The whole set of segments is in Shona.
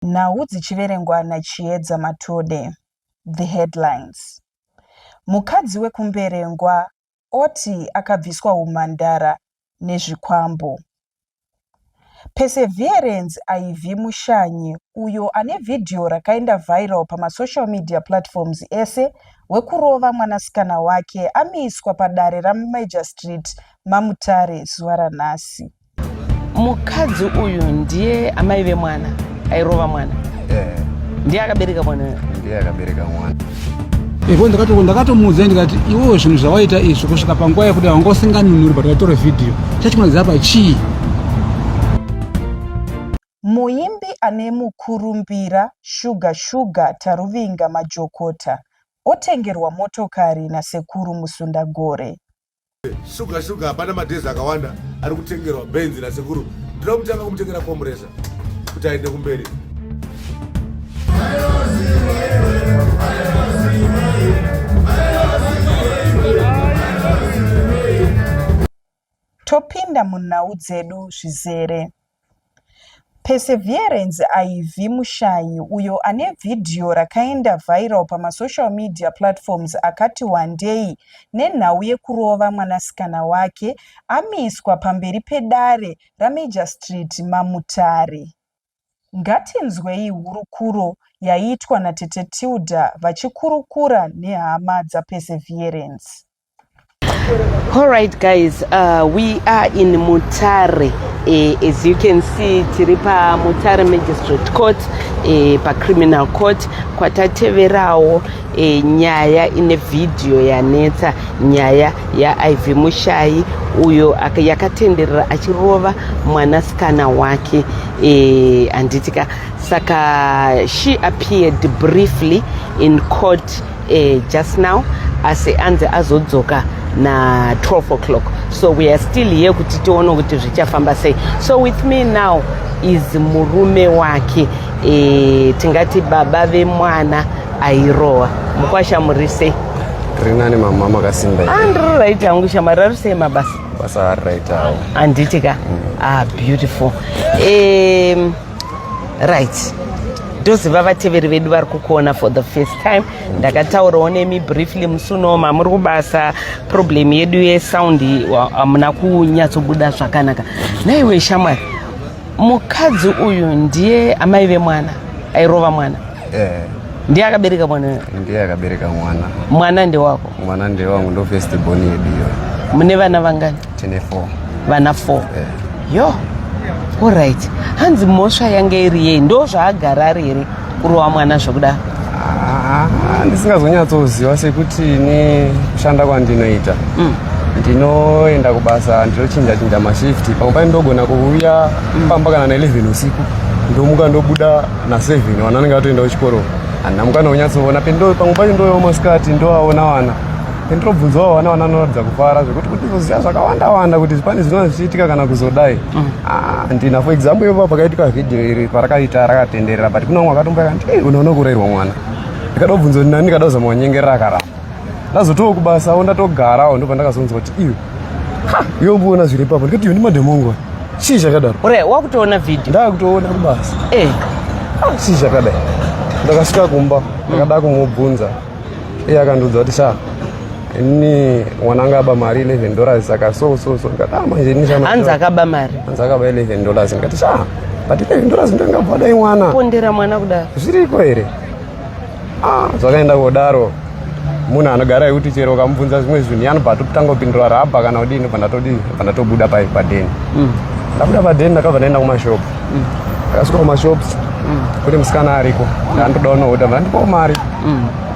Nhau dzichiverengwa naChiedza Matode. The headlines. Mukadzi wekumberengwa oti akabviswa umhandara nezvikwambo. Perseverance IV Mushanyi, uyo ane vhidhiyo rakaenda viral pamasocial media platforms ese, wekurova mwanasikana wake amiswa padare raMajor Street maMutare zuva ranhasi. Mukadzi uyu ndiye amai vemwana airova mwana. Ndiye akabereka mwana. Ndiye akabereka mwana. Ndakatomuudza ndikati iwewe zvinhu zvawaita izvo kusvika panguva yekuti haungosinganunuri patakatora vhidhiyo chachikonadzira pachii. Muimbi ane mukurumbira Sugar Taruvinga Majokota otengerwa motokari nasekuru Musundagore. Sugar hapana madhezi akawanda ari kutengerwa Benz nasekuru. Ndinoda kutanga kumutengera komuresa kuti aende kumberi. Topinda munhau dzedu zvizere. Perseverance IV Mushanyi, uyo ane vhidhiyo rakaenda viral pamasocial media platforms akati wandei nenhau yekurova mwanasikana wake, amiswa pamberi pedare raMajor Street maMutare. Ngatinzwei hurukuro yaitwa naTete Tilda vachikurukura nehama dzaPerseverance. All right, guys, we are in Mutare. As you can see, tiripa Mutare Magistrate Court, pa Criminal Court, kwatateverawo nyaya ine video yanetsa nyaya ya IV Mushanyi uyo yakatenderera achirova mwanasikana wake anditika saka she appeared briefly in court just now ase anze azodzoka na 12 o'clock. So we are still here kuti tione kuti zvichafamba sei. So with me now is murume wake, tingati baba vemwana airowa. Mukwasha murise. Rinani mama makasimba. Andro right yangu shamara sei mabasa. Basa right awo. Anditika. Beautiful. Right. Ndoziva vateveri vedu vari kukuona for the first time. Ndakataurawo nemi briefly musunoma muri kubasa problem yedu yesound hamuna kunyatsobuda zvakanaka. Naiwe shamwari, mukadzi uyu ndiye amai vemwana airova mwana. Ndiye akabereka mwana. Ndiye akabereka mwana. Mwana ndewako. Mwana ndewangu ndo first born yedu. Mune vana vangani? Tine 4. Vana 4. Yo. All right. Hanzi mosva yange iri yei ndo zvaagara ari here kurova mwana zvokuda? Ndisingazonyatsoziva sekuti ne kushanda kwandinoita. Ndinoenda kubasa ndinochinja mashifti. Pamwe pane ndogona kuuya pamba kana na 11 usiku. Ndomuka ndobuda na 7 wana anenge atoenda kuchikoro. Anamuka ndonyatsoona pendo pamwe pane ndoyo masikati ndoaona wana. Ndinobvunzawo wana anoratidza kufara zvekuti kuti kuziva zvakawanda kuti pane zvinova zvichiitika kana kuzodai. Ndina for example ipo pakaitika vhidhiyo iri parakaita rakatenderera but kuna umwe akatomboya kuti unoona kurerwa mwana. Ndikadobvunza kuti nani ndikada kuzama kunyengerera akaramba. Ndazotowo kubasawo ndatogarawo ndo pandakazonzwa kuti iyo yomboona zviri papo ndikati iyo ndimadhemongo. Chii zvakadaro? Ore wakutoona vhidhiyo? Ndakutoona kubasa. Chii zvakadai? Ndakasvika kumba ndakada kumubvunza. Iye akandiudza kuti sha ini mwananga aba mari $11 saka so ngata manje nishana. Hanza akaba mari. Hanza akaba $11 ngati sha. But $11 ndo ngabvada imwana. Pondera mwana kudaro. Zviriko here. Zvakaenda kodaro. Munhu anogara yuti chero kamubvunza zvimwe zvinhu yanobva totanga kupindura raba kana kudini pandatobuda padeni. Ndabuda padeni ndakabva ndaenda kumashopu. Ndakasvika kumashopu. Kuti musikana ariko. Ndandodawo noda ndandipawo mari.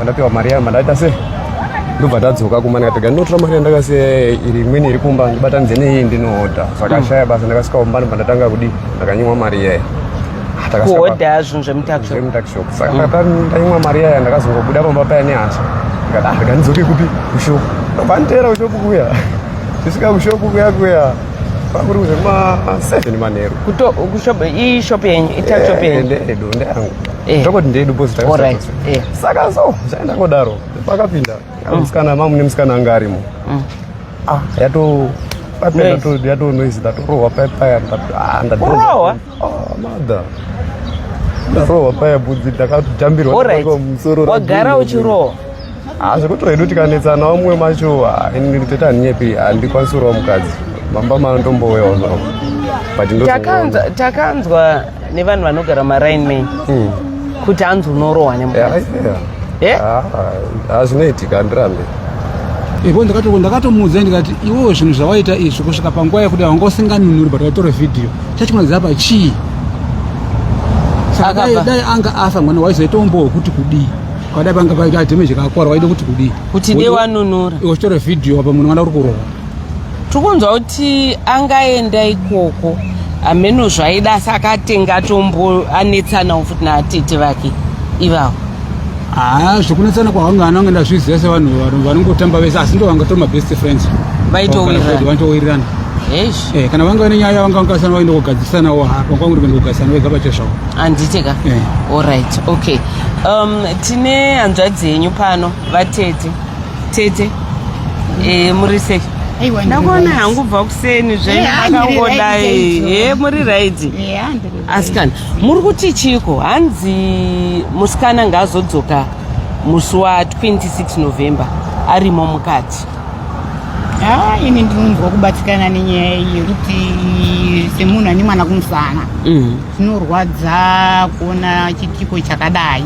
Ndapiwa mari yangu ndaita sei? Ndobva ndadzoka kumana ndikati ndinotora mari yandakasiya iri imweni iri kumba ndibatanidze neiyi ndinoodha. Zvakashaya basa ndakasvika kumba ndatanga kudii ndakanyimwa mari iyayi. Kuhodha zvinhu zvemutakishop. Saka ndanyimwa mari iyayi ndakazongobuda pamba paya nehasha. Ndikati ndikandidzoke kupi kushopu. Ndobva nditeera kushopu kuya. Ndisvika kushopu kuya. Pakuri kuzvekuma 7 manheru. Kushopu iyi shop yenyu itakishop yenyu. Ndedu ndeyangu. Ndokoti ndedu post. Alright. Saka so zvaenda kodaro. Pakapinda. Musikana mamu nemusikana anga arimo. Yato papenda yato noise datorowa paya ndadorowa. Mother. ndarohwa paya bvudzi ndakatojambirwa Alright. musoro Wagara uchirohwa? zvekuti wedu tikanetsana umwe macho nditoti handinyepi handikwanisirawo mukadzi mamba mandombowewo zvavo takanzwa nevanhu vanogara marain man kuti hanzi unorohwa nemukadzi. zvinoitika handirambe ipo ndakatomudza ndikati iwewo zvinhu zvawaita izvi kusvika panguva yekuti wanga usinganunuri but watore vhidhiyo chachimaliza pa chii? Saka dai anga afa mwana waizoita umbo wekuti kudii kwadai panga paita damage kakora waida kuti kudii kuti ndiye wanunura iwe chitore vhidhiyo apa munhu mwana uri kurohwa. tikunzwa kuti angaenda ikoko ameno zvaida sakatenga tombo anetsanawo futi naatete vake ivavo. Zvekunetsana kwavanga ananga zviziva sevanhu vanongotamba vese asi ndo vangatori mabest friends vantowirirana. Kana vanga vane nyaya vangasana vaenda kugadzisanawo kwangu kuenda kugadzisana vega pachezvavo handitika. Alright, okay. Tine hanzvadzi yenyu pano vatete muri sei? Ndakuona hangu bva kuseni zveakakodai muri raidi asikana muri kuti chiko hanzi musikana ngaazodzoka musi wa26 November arimo mukati. Ini ndinonzwa kubatikana nenyaya iyi yekuti semunhu ane mwana kumusana zvinorwadza kuona chitiko chakadai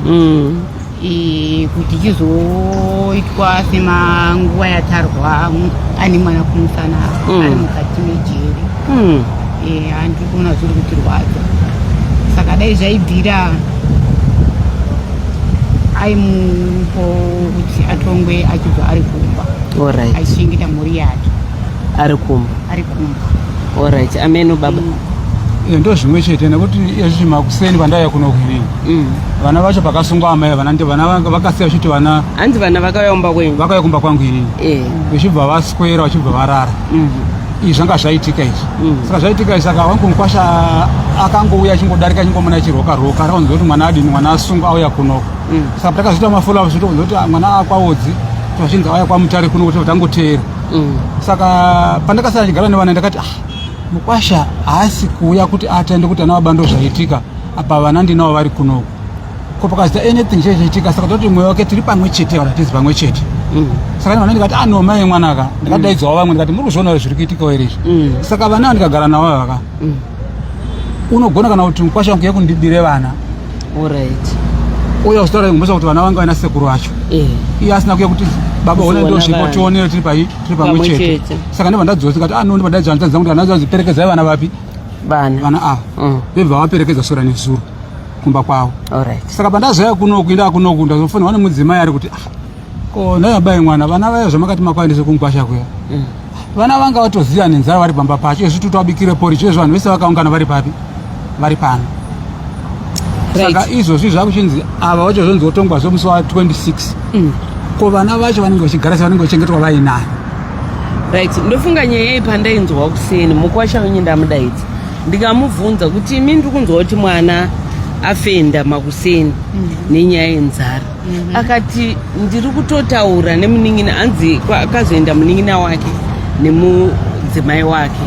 kuti chizoitwa semanguva yatarwa ane mwana kumusana ari mukati mejeri. Handiri kuona zviri kutirwadza saka dai zvaibvira aimupo kuti atongwe achibva ari kumba achichengeta mhuri yake ari kumba. Alright, ameno baba. Ndo zvimwe chete nekuti izvi makuseni vandaya kuno kuinini vana vacho pakasungwa amai vana ndi vana vakasiya kuti vana hanzi vana vakauya kumba kwenyu vakauya kumba kwangu inini vachibva vaswera vachibva varara. Izvi zvanga zvaitika izvi saka zvaitika izvi saka wangu mukwasha akangouya achingodarika achingomona chiroka raunzwa kuti mwana adini mwana asunga auya kunoko saka takazoita mafollow up zvitokunzwa kuti mwana akwaodzi vachinzi auya kwamutare kuno kuti vatangoteera. Saka pandakasara chigara nevana ndakati mukwasha haasi kuuya kuti atende kuti ana baba ndo zvaitika apa vana ndinawo vari kunoko ko pakaziita anything chaitika saka toti mwoyo wake tiri pamwe chete kana tizi pamwe chete. Saka vana ndikati no mai mwanaka ndikadaidzawo vamwe ndikati muri kuzviona zviri kuitikawo here izvi. Saka vana ndikagara navo vaka unogona kana kuti mukwasha wangu yekundibire vana uya usitaura ngombosa kuti vana vanga vaina sekuru vacho iye asina kuya kuti baba one ndo zvipo tionere tiri pamwe chete. Saka ndibva ndadzosa kuti no ndibadaidza nditadza kuti vana vaziperekedza vana vapi vana ava vebva vaperekedza sura nezuro kumba kwavo. Saka pandazouya kuno kuenda kunoku ndazofanirwa nemudzimai ari kuti ko ndaibai mwana vana vaya zvamakati makwaendese kumkwasha kuya vana vanga vatoziya nenzara vari pamba pacho izvi tutawabikire pori chezvo vanhu vese vakaungana vari papi vari pano. Saka izvozvi zvakuchinzi ava vacho zvonzi votongwa zvomusi wa26 ko vana vacho vanenge vachigara sevanenge vachengetwa vainani. Ndofunga nyaya iyi pandainzwa kuseni mukwasha wenyu ndamudaidza ndikamubvunza kuti imi ndiri kunzwa kuti mwana afenda makuseni nenyaya yenzara akati ndiri kutotaura nemunin'ina hanzi akazoenda munin'ina wake nemudzimai wake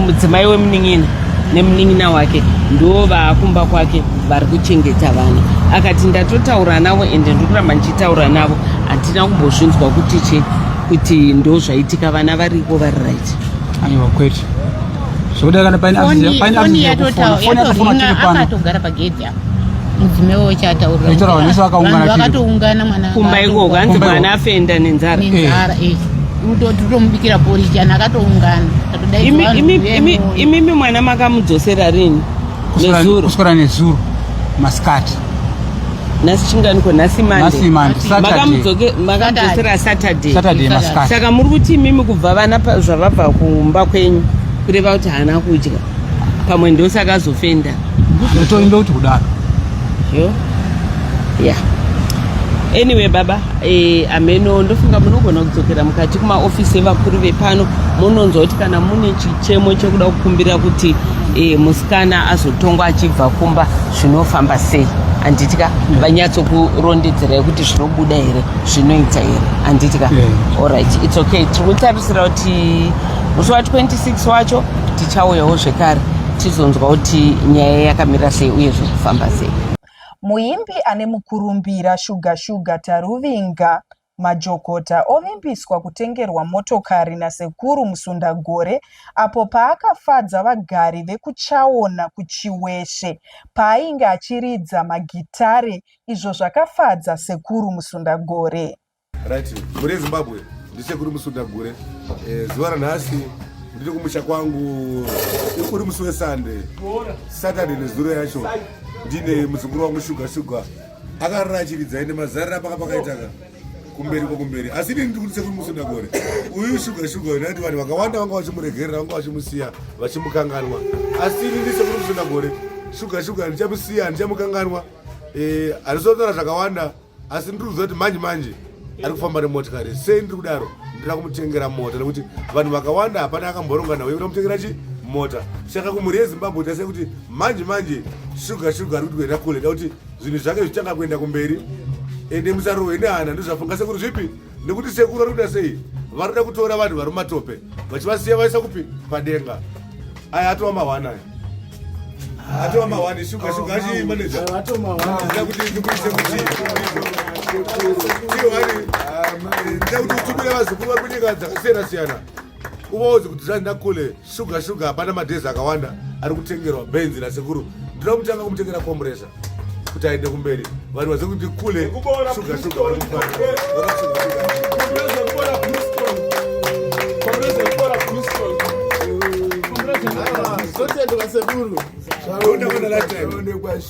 mudzimai wemunin'ina nemunin'ina wake ndo vakumba kwake vari kuchengeta vana. Akati ndatotaura navo ende ndikuramba ndichitaura navo handina kumbozvinzwa kuti ndo zvaitika vana variko vari right. Aiwa kwete zvokuda kana paini akatogara pagedhi apo mudzimai wacho ataurivakatoungana mwana kumba ikoko hanzi mwana afenda nenzara totomubikira porichi anhu akatoungana imimi mwana makamudzosera rini nezuro kuswera nezuro masikati nhasi chinganiko nhasi makamudzosera Saturday masikati. Saka muri kuti imimi kubva vana zvavabva kumba kwenyu kureva kuti haana kudya pamwe ndosakazofenda toimbe kuti kudaro anyway baba ameno ndofunga munogona kudzokera mukati kumaofisi evakuru vepano munonzwa kuti kana mune chichemo chekuda kukumbira kuti musikana azotongwa achibva kumba zvinofamba sei handitika vanyatsokurondedzerai kuti zvinobuda here zvinoita here handitika. Alright, it's okay. Tiri kutarisira kuti musi wa26 wacho tichauyawo zvekare tizonzwa kuti nyaya yakamira sei uye zviri kufamba sei. Muimbi ane mukurumbira Shuga Taruvinga Majokota ovimbiswa kutengerwa motokari nasekuru Musundagore apo paakafadza vagari vekuchaona kuChiweshe paainge achiridza magitare izvo zvakafadza sekuru Musundagore. Right, muri Zimbabwe ndisekuru Musundagore. Zuva ranhasi ndiri kumusha kwangu uri musi weSunday. Saturday nezuro yacho ndine muzukuru wangu Shuga akarara achiridza ende mazarira pakapakaitaka kumberi asi ini ndiri kuti sekuru Musundagore uyu Shuga nati vanhu vakawanda vanga vachimuregerera vanga vachimusiya vachimukanganwa asi ini ndiri sekuru Musundagore Shuga ndichamusiya ndichamukanganwa. Harizotaura zvakawanda asi ndiri kuziva kuti manje ari kufamba nemotokari sei ndiri kudaro ndira kumutengera mota nekuti vanhu vakawanda hapana akamboronga nawo yekuda kumutengera mota. Saka kumhuri yeZimbabwe tase kuti manje Shuga ari kuti kuenda kule da kuti zvinhu zvake zvichitanga kuenda kumberi ende musarove nehana ndozvafunga sekuru zvipi nekuti sekuru ari kuda sei varikuda kutora vanhu vari mumatope vachivasiya vaisa kupi padenga. Aya atova mahwana aya atova mahwani Shuga achimaneja ndida kuti ndikuise kuti ndida kuti utumire vazukuru vari kunyika dzakasiyana-siyana uvaudze kuti zvanina kule Shuga hapana madhezi akawanda ari kutengerwa benzi nasekuru ndinoda kutanga kumutengera komuresa kuti aende kumberi vanhu vazive kuti kule Shuga vari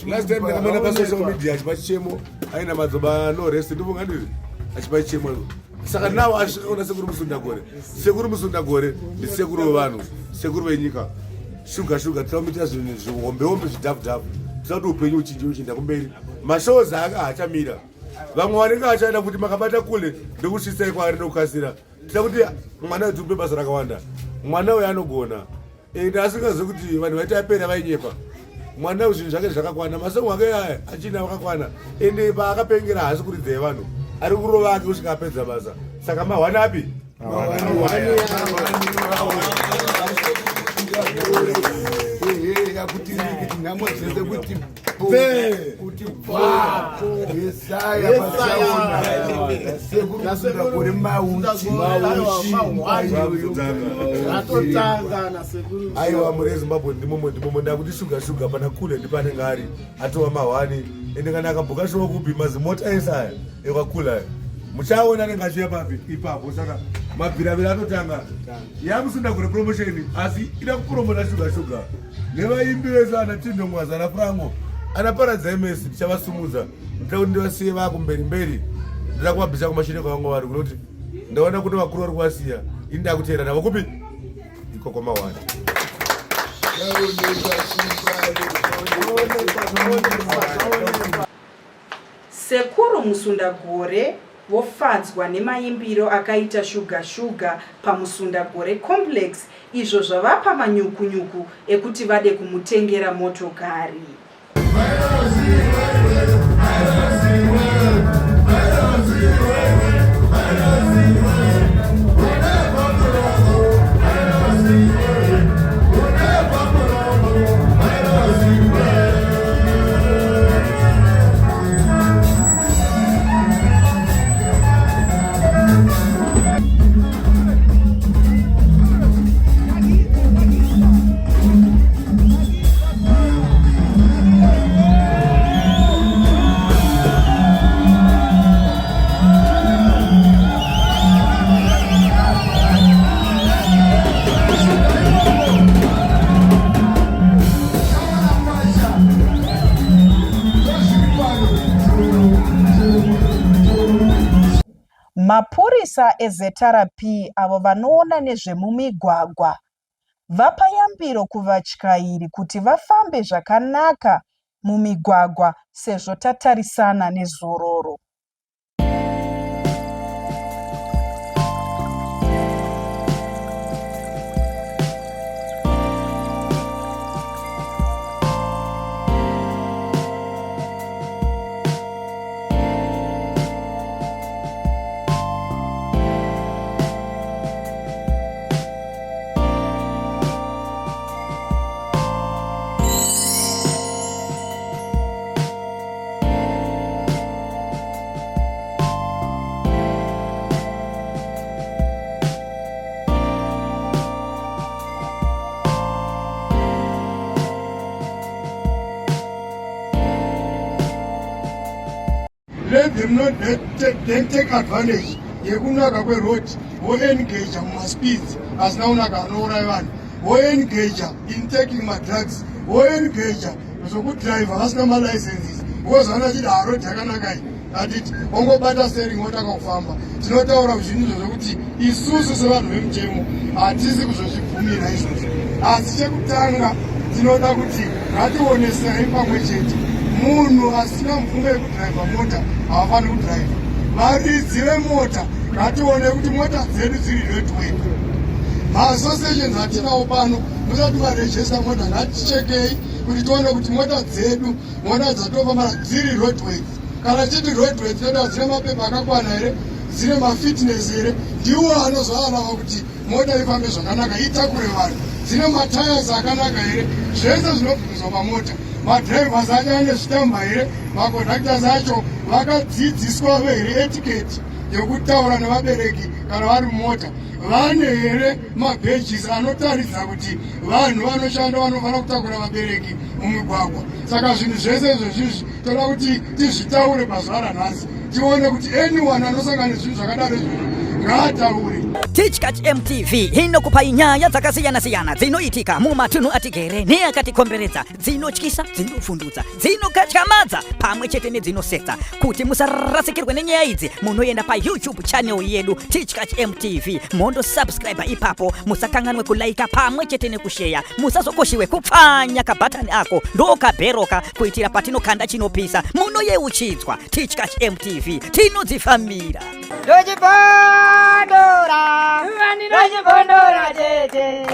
last time ndakamona pasocial media achipa chichemo aina madzoba no rest ndivonga ndiri achipa chichemo. Saka nawo asvikaona sekuru Musundagore ndisekuru wevanhu sekuru venyika. Shuga tinoda kumuitira zvinhu zvihombe zvidhavudhavu tinoda kuti upenyu uchinda kumberi mashows aka hachamira vamwe vanenge vachaida kuti makabata kule ndokusvisai kwaari nokukasira. Tinoda kuti mwana wedu upe basa rakawanda mwana uyu anogona ende asingazivi kuti vanhu vaiti apera vainyepa mwana uyu zvinhu zvake zvakakwana masongo ake aya achina vakakwana ende paakapengera haasi kuridzai vanhu ari kurova ake kusvika apedza basa. Saka mahwana api aiwa muri yeZimbabwe ndimomo nda kuti Shuga pana kule ndipanenge ari atova mahwani ende kana akabhuka shoko kupi mazimota ese aya ekwakula muchaona anenge achiuya papi ipapo. Saka mabhiravira atotanga yaMusundagore promotion asi ida kupromota Shuga nevaimbi vese ana Tindo Mwaza naFrango anaparadza MS ndichavasumudza ndida kuti ndivasiye vakumberi ndida kuvabvisa kumashure kwavangu vari kunoti ndaona kuti vakuru vari kuvasiya ini ndakutera navo kupi iko kwamahwani. Sekuru Musundagore vofadzwa nemaimbiro akaita Shuga paMusundagore complex izvo zvavapa manyukunyuku ekuti vade kumutengera motokari. Mapurisa eZetara P avo vanoona nezvemumigwagwa vapa yambiro kuvatyairi kuti vafambe zvakanaka mumigwagwa sezvo tatarisana nezororo. let them not then take advantage yekunaka kweroad woengaja mumaspeeds asina kunaka anouraya vanhu woengaja in taking madrugs woengaja zvokudriver vasina malicenses wozana chiti harodi yakanaka iyi atiti ongobata steering wotaka kufamba tinotaura zvinhu zvokuti isusu sevanhu vemutemo hatisi kuzozvibvumira izvozvo asi chekutanga tinoda kuti ngationesai pamwe chete munhu asina mvumo yekudhiraivha mota havafaniri kudhiraivha varidzi vemota ngatione kuti mota dzedu dziri redway maassociations atinawo pano musati marejesta mota ngatichekei kuti tione kuti mota dzedu mota dzatofamba dziri roadways kana chiti roadways tinoda dzine mapepa akakwana here dzine mafitness here ndiwo anozoalava kuti mota ifambe zvakanaka itakure vanhu dzine matires akanaka here zvese zvinobvunzwa pamota madrivers acho ane zvitamba here maconductors acho vakadzidziswa here etiquette yekutaura nevabereki kana vari mumota vane here mabhejisi anotaridza kuti vanhu vanoshanda vanofanira kutakura vabereki mumigwagwa saka zvinhu zvese izvozvizvi toda kuti tizvitaure pazuva ranhasi tione kuti anyone anosangana nezvinhu zvakadaro izvozvo ngaataure. Teachcat MTV inokupa nyaya dzakasiyana-siyana dzinoitika mumatunhu atigere neakatikomberedza, dzinotyisa, dzinofundutsa, dzinokatyamadza pamwe chete nedzinosetsa. Kuti musarasikirwe nenyaya idzi munoenda pa YouTube channel yedu Teachcat MTV mondo subscribe ipapo, musakanganwe kulaika pamwe chete nekushare, musazokoshiwe kupfanya kabhatani ako ndokabheroka kuitira patinokanda chinopisa munoyeuchidzwa. Teachcat MTV tinodzifambira. Dojibondora, tete.